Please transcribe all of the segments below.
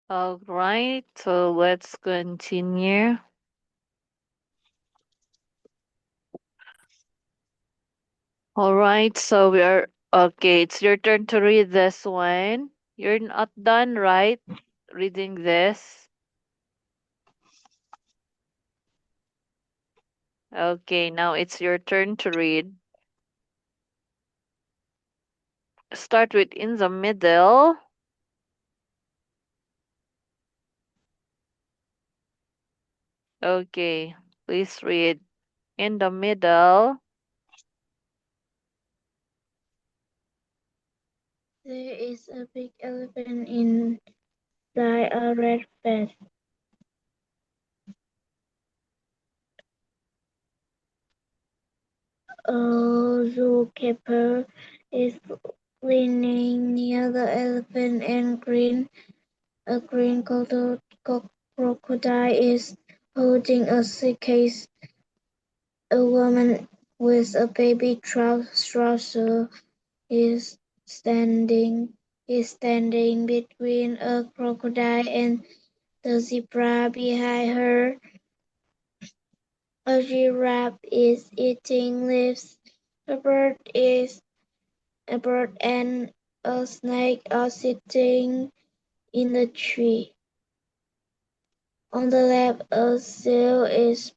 All right, so let's continue. All right, so we are okay. It's your turn to read this one. You're not done, right? Reading this. Okay, now it's your turn to read. Start with in the middle. Okay, please read in the middle. There is a big elephant inside a red bed. A zookeeper is cleaning near the elephant and a green crocodile is holding a suitcase. A woman with a baby trouser is standing is standing between a crocodile and the zebra behind her. A giraffe is eating leaves. A bird is a bird and a snake are sitting in the tree. On the left, a seal is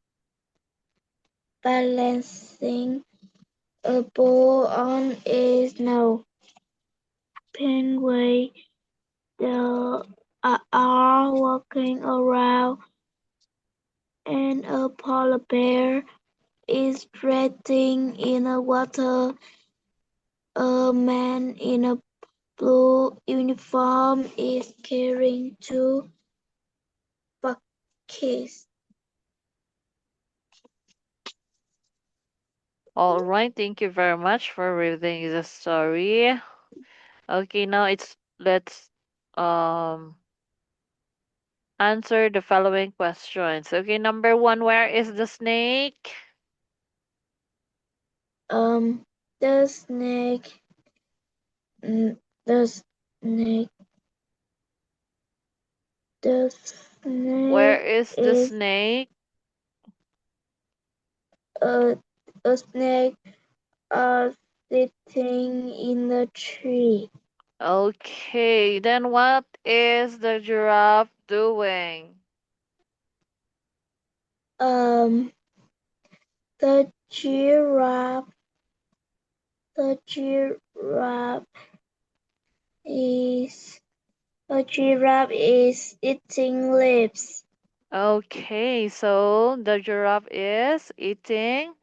balancing a ball on its nose. Penguins are walking around, and a polar bear is bathing in the water. A man in a blue uniform is carrying two buckets. All right, thank you very much for reading the story. Okay, now it's let's um answer the following questions. Okay, number one, where is the snake? Um, the snake, the snake, the Where snake is the is snake? a, a snake sitting in the tree. Okay, then what is the giraffe doing? Um, the giraffe, the giraffe is a giraffe is eating leaves. Okay, so the giraffe is eating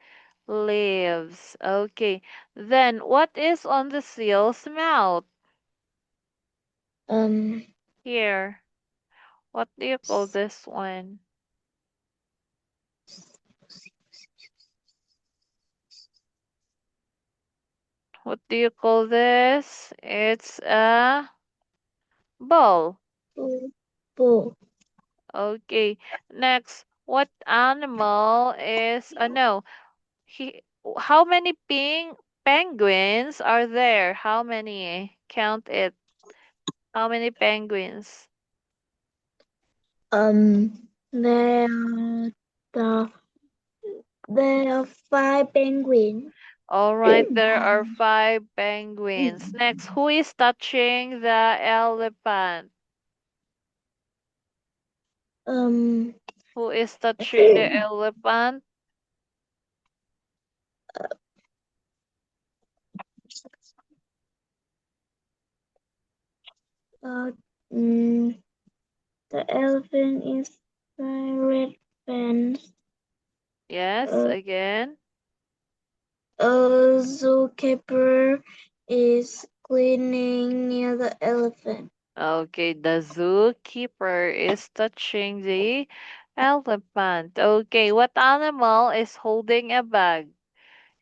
leaves. Okay, then what is on the seal's mouth? Um, Here, what do you call this one? What do you call this? It's a ball. bull, bull. Okay, next, what animal is, no, he, how many penguins are there? How many? Count it. How many penguins? There are the there are five penguins. All right, there are five penguins. Next, who is touching the elephant? um, Who is touching the elephant? uh, mm, the elephant is a red fence. Yes, Uh, again. a zookeeper is cleaning near the elephant. Okay, the zookeeper is touching the elephant. Okay, what animal is holding a bag?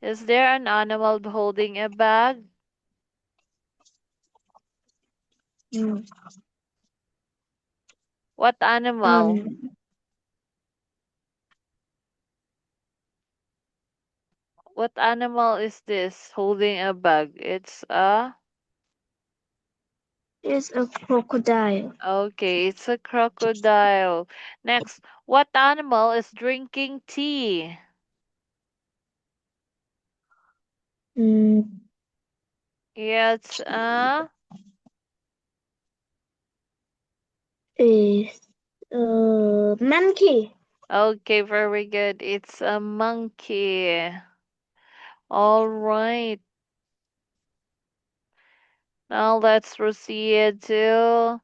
Is there an animal holding a bag? Mm. What animal? Um, What animal is this holding a bag? It's a Is a crocodile. Okay, it's a crocodile. Next, what animal is drinking tea? Mm, Yeah, it's is monkey. okay, very good. It's a monkey. All right. Now let's proceed to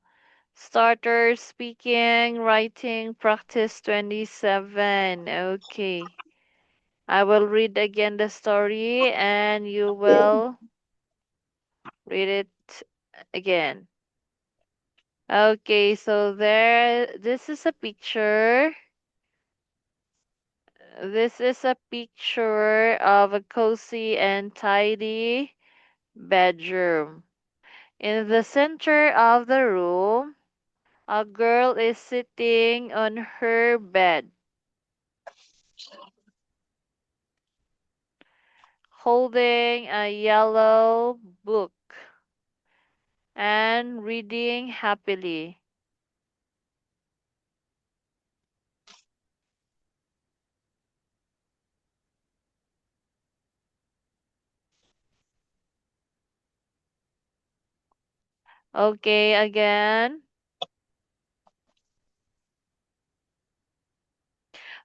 starter speaking, writing, practice 27. Okay. I will read again the story and you will read it again. Okay, so this is a picture. This is a picture of a cozy and tidy bedroom. In the center of the room, a girl is sitting on her bed, holding a yellow book and reading happily. Okay, again.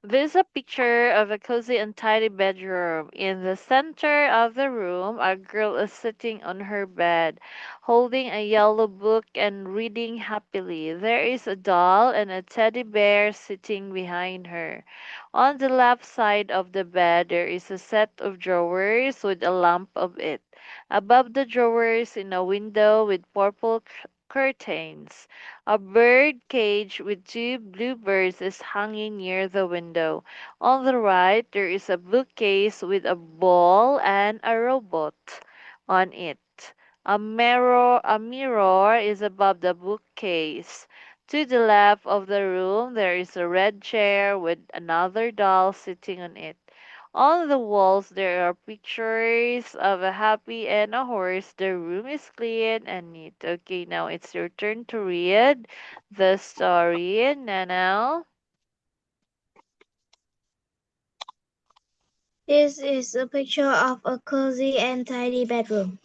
This is a picture of a cozy and tidy bedroom. In the center of the room, a girl is sitting on her bed, holding a yellow book and reading happily. There is a doll and a teddy bear sitting behind her. On the left side of the bed, there is a set of drawers with a lamp of it. Above the drawers, in a window with purple curtains. A bird cage with two bluebirds is hanging near the window. On the right, there is a bookcase with a ball and a robot on it. A mirror is above the bookcase. To the left of the room, there is a red chair with another doll sitting on it. On the walls there are pictures of a happy and a horse. The room is clean and neat. Okay, now it's your turn to read the story, Nana. This is a picture of a cozy and tidy bedroom.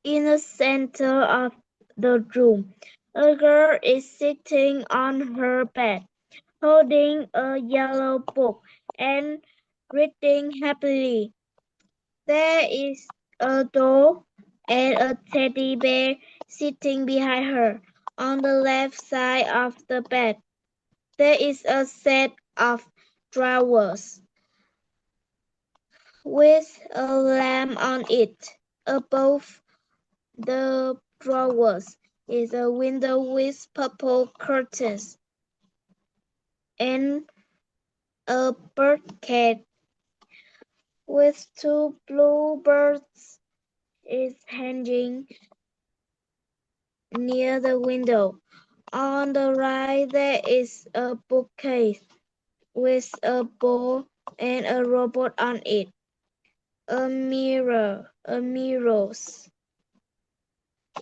In the center of the room, a girl is sitting on her bed, holding a yellow book and reading happily. There is a doll and a teddy bear sitting behind her. On the left side of the bed, there is a set of drawers with a lamp on it. Above the drawers is a window with purple curtains and a birdcage with two bluebirds is hanging near the window. On the right there is a bookcase with a bowl and a robot on it. A mirror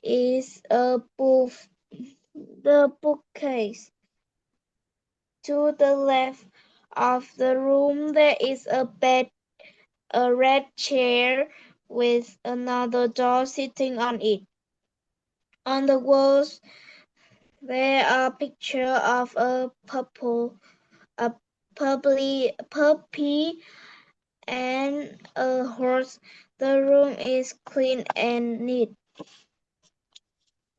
is above the bookcase. To the left of the room there is a bed, a red chair with another doll sitting on it. On the walls there are pictures of a puppy and a horse. The room is clean and neat.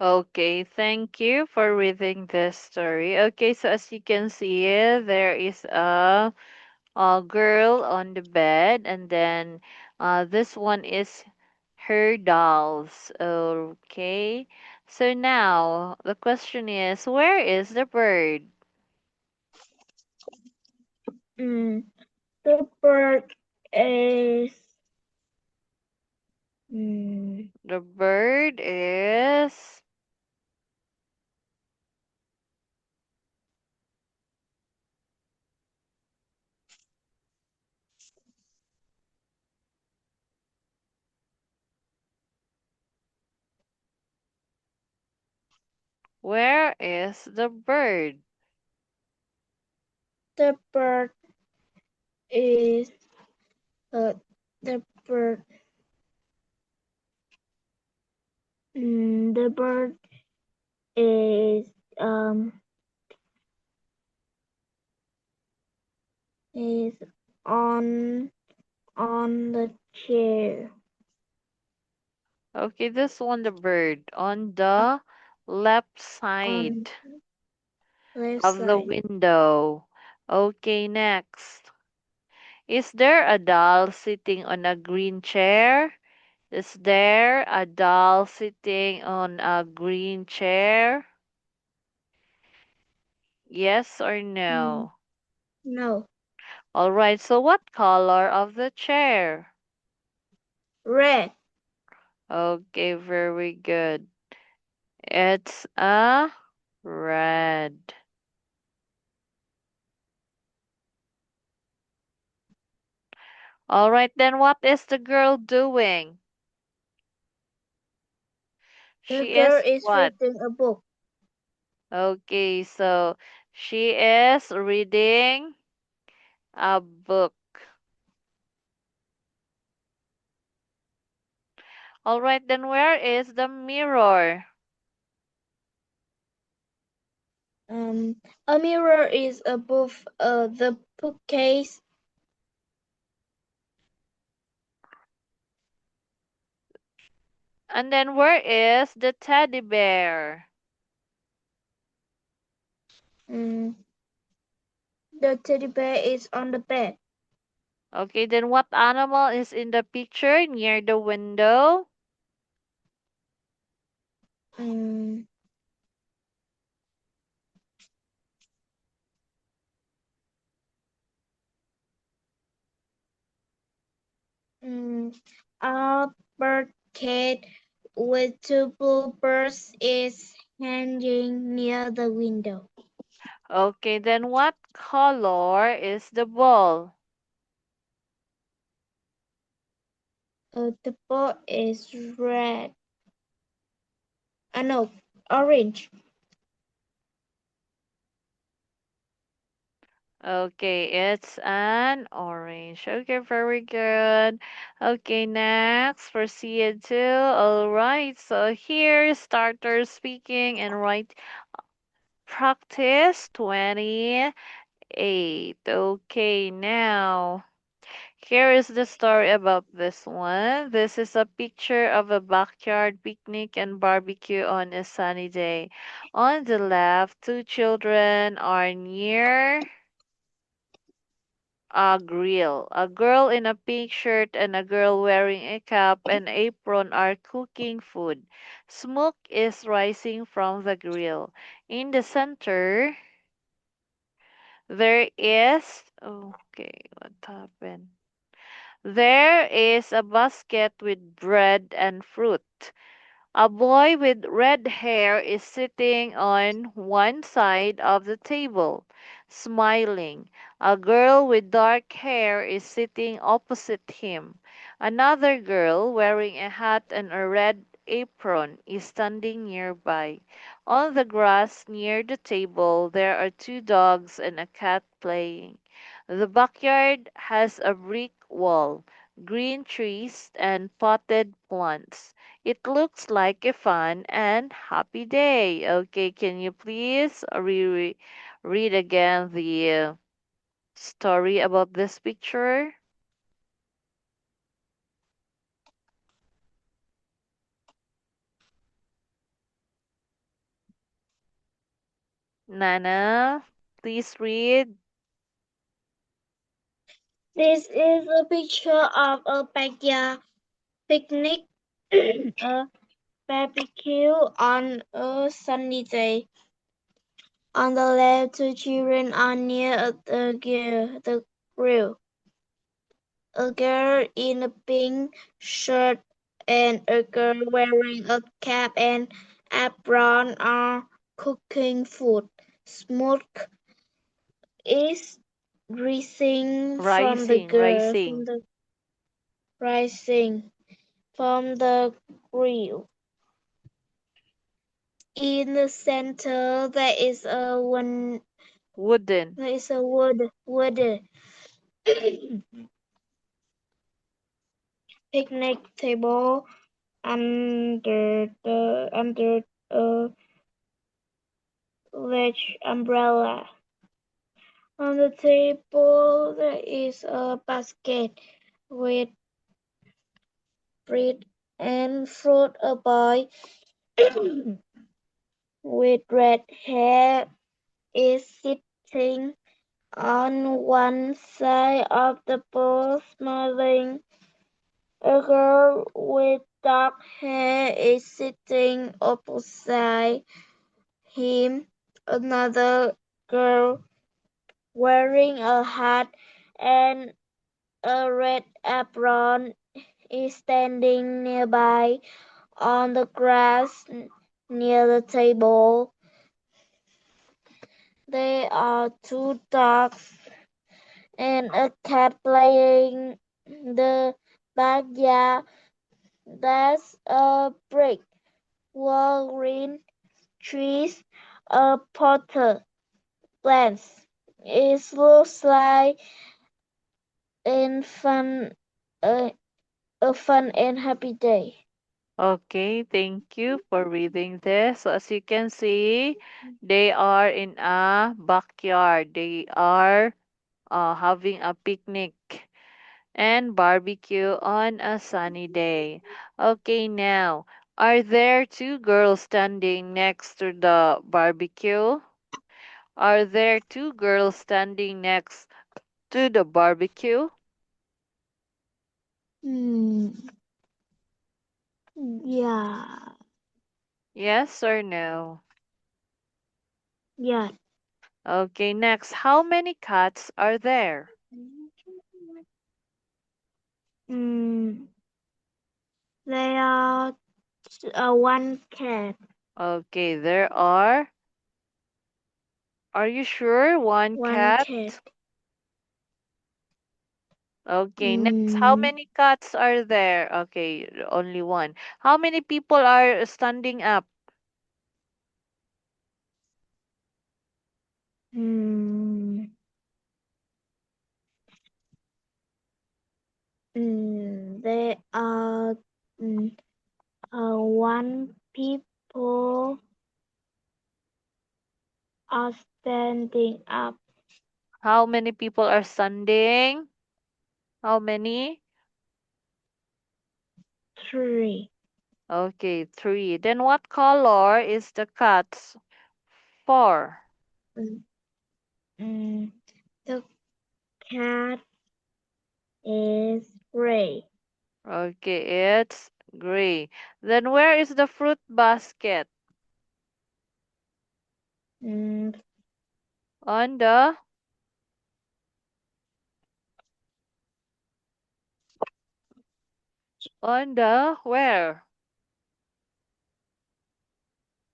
Okay, thank you for reading this story. Okay, so as you can see, there is a girl on the bed, and then this one is her dolls. Okay, so now the question is, where is the bird? Mm, the bird is mm, The bird is Where is the bird? The bird is uh, the bird. The bird is um is on the chair Okay, this one, the bird, on the left on side left of the side. window. Okay, next. Is there a doll sitting on a green chair? Is there a doll sitting on a green chair? Yes or Mm, no? no, All right, so what color of the chair? red. Okay, very good. It's a red. All right, then what is the girl doing? The She girl is is what? reading a book. Okay, so she is reading a book. All right, then where is the mirror? Um, a mirror is above the bookcase. And then where is the teddy bear? Mm, the teddy bear is on the bed. Okay, then what animal is in the picture near the window? Mm, mm, a bird cat with two blue birds is hanging near the window. Okay, then what color is the ball? The ball is red. No, orange. Okay, it's an orange. Okay, very good. Okay, next, proceed to. All right, so here, starter speaking and write practice 28. Okay, now. Here is the story about this one. This is a picture of a backyard picnic and barbecue on a sunny day. On the left, two children are near a grill. A girl in a pink shirt and a girl wearing a cap and apron are cooking food. Smoke is rising from the grill. In the center, there is. Okay, what happened? There is a basket with bread and fruit. A boy with red hair is sitting on one side of the table, smiling. A girl with dark hair is sitting opposite him. Another girl wearing a hat and a red apron is standing nearby. On the grass near the table, there are two dogs and a cat playing. The backyard has a brick wall, green trees, and potted plants. It looks like a fun and happy day. Okay, can you please read again the story about this picture? Nana, please read. This is a picture of a backyard picnic, a barbecue on a sunny day. On the left, two children are near the grill. A girl in a pink shirt and a girl wearing a cap and apron are cooking food. Smoke is rising from the Rising, girl rising. rising from the grill. In the center, Wooden. there is a wood picnic table under a large umbrella. On the table there is a basket with bread and fruit. A boy with red hair is sitting on one side of the bowl smiling. A girl with dark hair is sitting opposite him. Another girl wearing a hat and a red apron is standing nearby on the grass near the table. There are two dogs and a cat playing the backyard. There's a brick wall, green trees, a potter plants. It looks like in fun, uh, a fun and happy day. Okay, thank you for reading this. So as you can see, they are in a backyard. They are having a picnic and barbecue on a sunny day. Okay, now, are there two girls standing next to the barbecue? Are there two girls standing next to the barbecue? Hmm. Yeah. Yes or no? Yeah. Okay, next, how many cats are there? Hmm. There are one cat. Okay, are you sure? One One cat? cat. Okay, next, how Hmm. many cats are there? Okay, only one. How many people are standing up? Hmm. There are mm, one people are standing up. How many people are standing? How many? Three. Okay, three. Then what color is the cat's fur? Mm, mm, the cat is gray. Okay, it's gray. Then where is the fruit basket? Mm, On the where?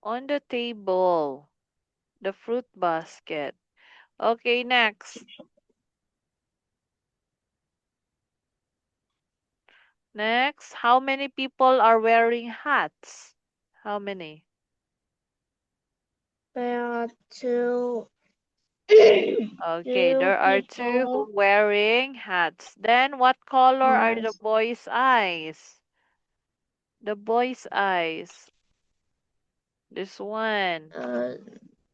On the table. The fruit basket. Okay, next. Next, how many people are wearing hats? How many? there are two Okay, two there are two people. wearing hats. Then what color are the Yes. boys' eyes? The boys' eyes. This one. Uh,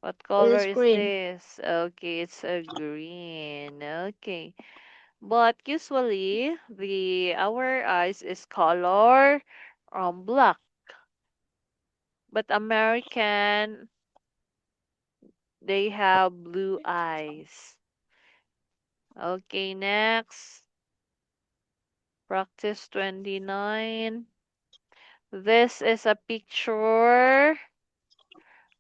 What color is is green. this? Okay, it's a green. Okay. But usually the our eyes is color black. But American they have blue eyes. Okay, next. Practice 29. This is a picture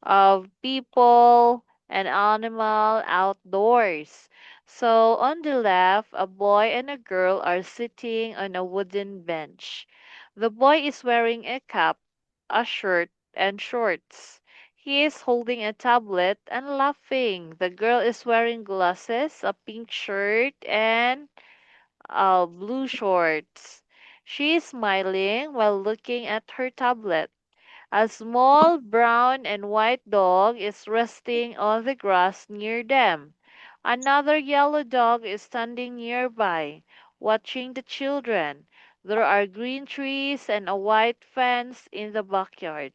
of people and animal outdoors. So on the left, a boy and a girl are sitting on a wooden bench. The boy is wearing a cap, a shirt, and shorts. He is holding a tablet and laughing. The girl is wearing glasses, a pink shirt, and blue shorts. She is smiling while looking at her tablet. A small brown and white dog is resting on the grass near them. Another yellow dog is standing nearby, watching the children. There are green trees and a white fence in the backyard.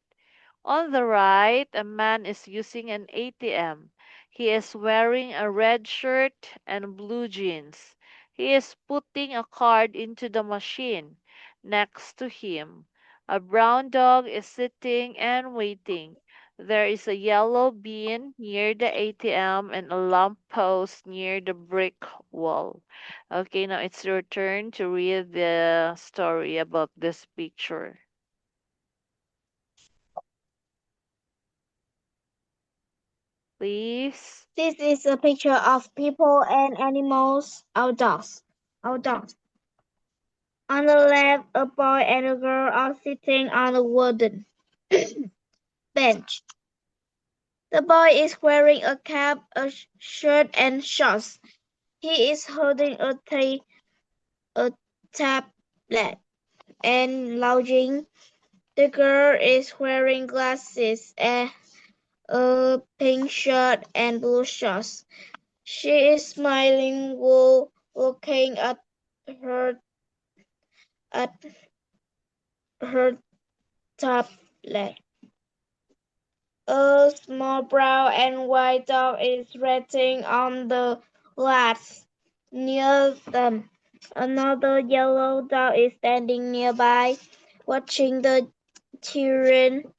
On the right, a man is using an ATM. He is wearing a red shirt and blue jeans. He is putting a card into the machine. Next to him, a brown dog is sitting and waiting. There is a yellow bin near the ATM and a lamp post near the brick wall. Okay, now it's your turn to read the story about this picture. Please. This is a picture of people and animals outdoors. Outdoors. On the left, a boy and a girl are sitting on a wooden bench. The boy is wearing a cap, a shirt, and shorts. He is holding a tablet and lounging. The girl is wearing glasses and a pink shirt and blue shorts. She is smiling while looking her at her tablet. A small brown and white dog is resting on the grass near them. Another yellow dog is standing nearby, watching the children.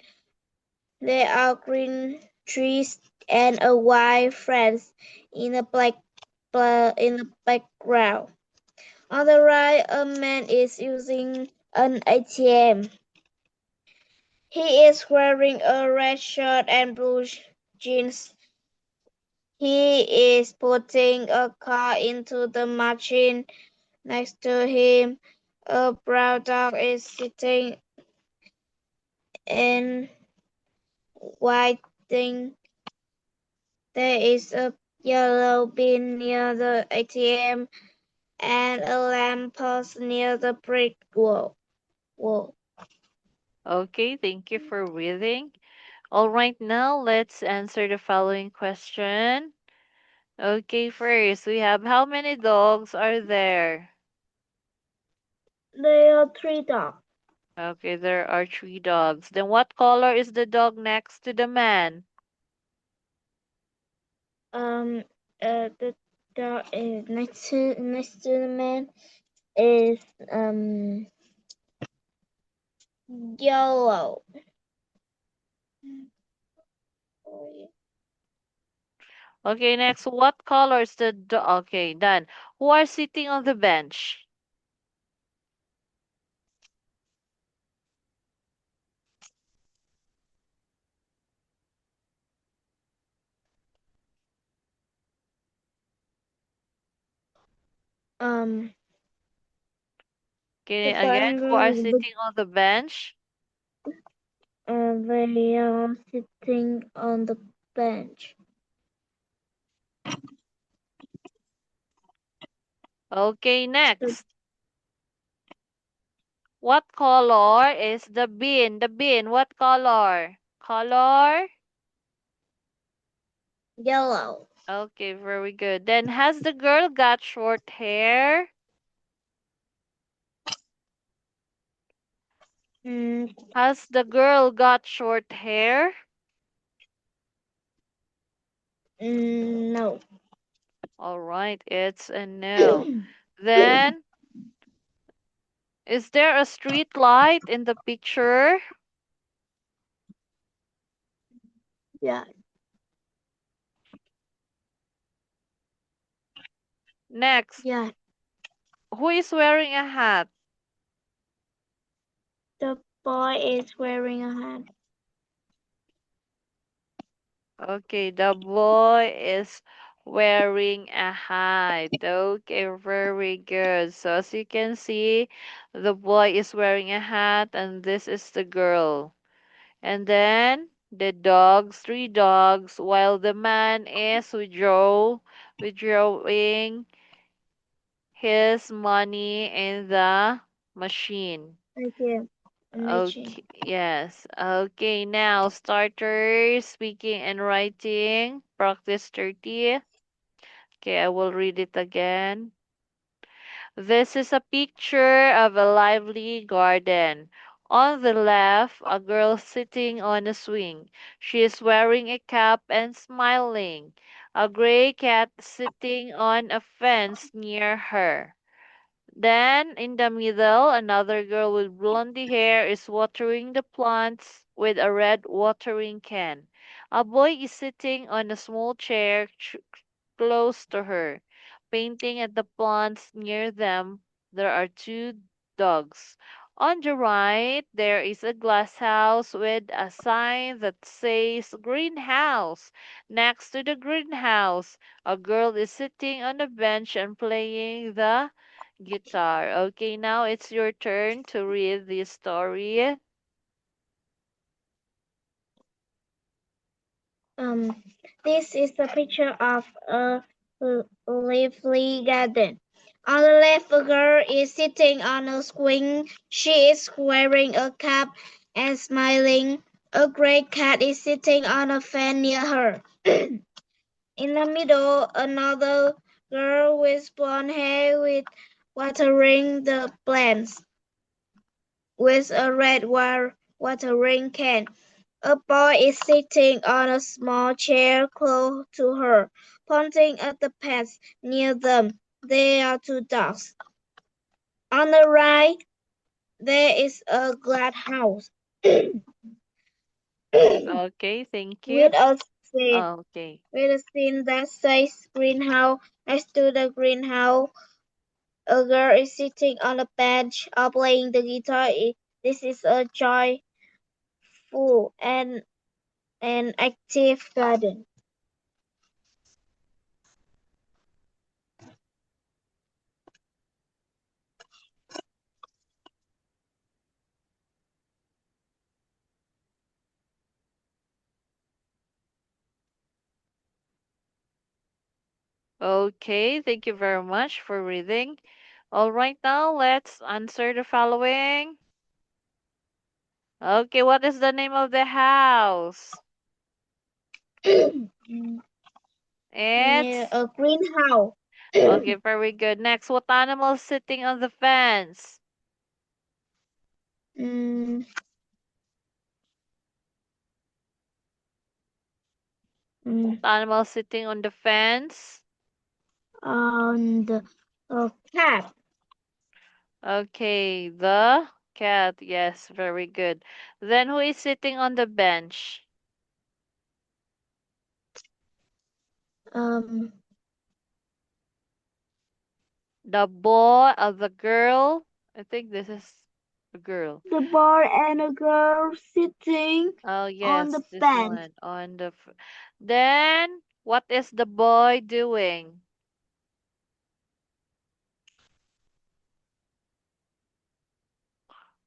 There are green trees and a white fence in in the background. On the right, a man is using an ATM. He is wearing a red shirt and blue jeans. He is putting a card into the machine. Next to him, a brown dog is sitting and waiting. There is a yellow bin near the ATM and a lamp post near the brick wall. Okay, thank you for reading. All right, now let's answer the following question. Okay, first we have how many dogs are there? There are three dogs. Okay, there are three dogs. Then what color is the dog next to the man? Um, the dog is next to the man is um yellow. Okay, next, what color is the dog? Okay, done. Who are sitting on the bench? Um, Okay, if again, I'm who are going sitting on the bench? they are sitting on the bench. Okay, The next. What color is the bin? The bin, what color? Color? yellow. Okay, very good. Then has the girl got short hair? Mm, Has the girl got short hair? no. All right, it's a no. Then, is there a street light in the picture? Yeah, Next, yeah. who is wearing a hat? The boy is wearing a hat. Okay, the boy is wearing a hat. Okay, very good. So as you can see, the boy is wearing a hat and this is the girl. And then the dogs, three dogs, while the man is withdrawing his money in the machine. Thank you. Imagine. Okay, yes. Okay, now starters, speaking and writing, practice 30. Okay, I will read it again. This is a picture of a lively garden. On the left, a girl sitting on a swing. She is wearing a cap and smiling. A gray cat sitting on a fence near her. Then, in the middle, another girl with blondie hair is watering the plants with a red watering can. A boy is sitting on a small chair close to her. Painting at the plants near them, there are two dogs. On the right, there is a glass house with a sign that says greenhouse. Next to the greenhouse, a girl is sitting on a bench and playing the guitar. Okay, now it's your turn to read the story. Um, this is a picture of a lively garden. On the left, a girl is sitting on a swing. She is wearing a cap and smiling. A gray cat is sitting on a fan near her. In the middle, another girl with blonde hair with watering the plants with a red watering can. A boy is sitting on a small chair close to her, pointing at the pets near them. There are two dogs. On the right, there is a glass house Okay, thank you. with a sign, Okay. that says greenhouse. Next to the greenhouse, a girl is sitting on a bench playing the guitar. This is a joyful and active garden. Okay, thank you very much for reading. All right, now let's answer the following. Okay, what is the name of the house? Near It's a greenhouse. okay, very good. Next, what animal is sitting on the fence? mm, What mm, animal is sitting on the fence? on the cap. Okay, the cat. Yes, very good. Then who is sitting on the bench? Um, The boy or the girl? I think this is a girl. the boy and a girl sitting Oh, on yes, the this bench. one on the. Then what is the boy doing?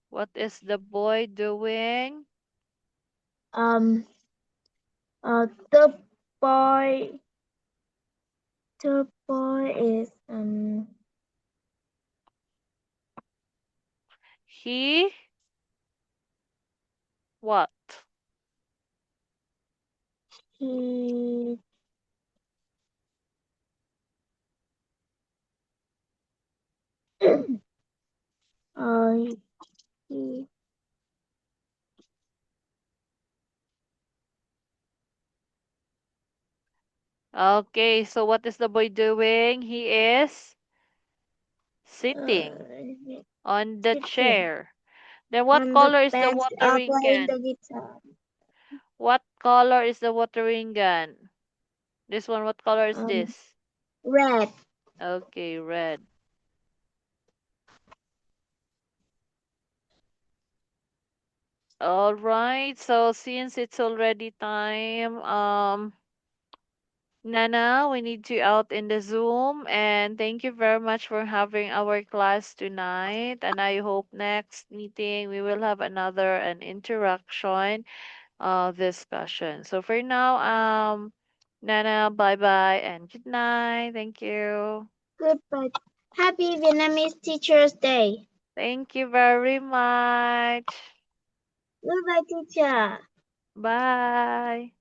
What is the boy doing? Um, the boy, the boy is He what? he uh he Okay, so what is the boy doing? He is sitting uh on the sitting chair. Then what on the color is the bench watering playing the can? guitar. What color is the watering gun? This one, what color is Um, this? red. Okay, red. All right. So since it's already time, Nana, we need you out in the Zoom, and thank you very much for having our class tonight. And I hope next meeting we will have another an interaction discussion. So for now, Nana, bye bye and good night. Thank you. Goodbye. Happy Vietnamese Teachers Day. Thank you very much. Goodbye, teacher. Bye.